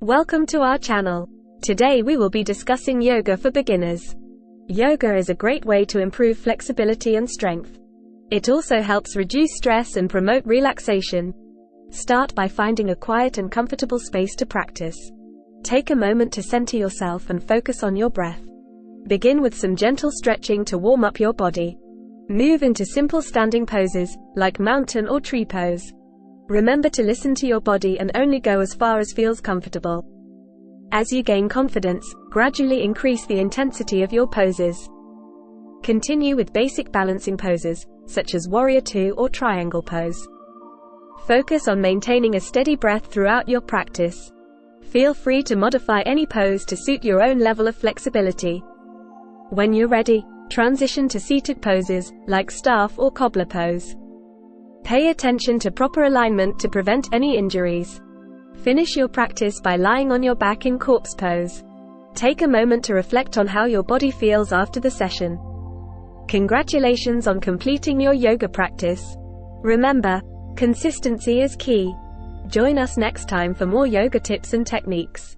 Welcome to our channel. Today we will be discussing yoga for beginners. Yoga is a great way to improve flexibility and strength. It also helps reduce stress and promote relaxation. Start by finding a quiet and comfortable space to practice. Take a moment to center yourself and focus on your breath. Begin with some gentle stretching to warm up your body. Move into simple standing poses, like mountain or tree pose. Remember to listen to your body and only go as far as feels comfortable. As you gain confidence, gradually increase the intensity of your poses. Continue with basic balancing poses, such as warrior 2 or triangle pose. Focus on maintaining a steady breath throughout your practice. Feel free to modify any pose to suit your own level of flexibility. When you're ready, transition to seated poses, like staff or cobbler pose. Pay attention to proper alignment to prevent any injuries. Finish your practice by lying on your back in corpse pose. Take a moment to reflect on how your body feels after the session. Congratulations on completing your yoga practice. Remember, consistency is key. Join us next time for more yoga tips and techniques.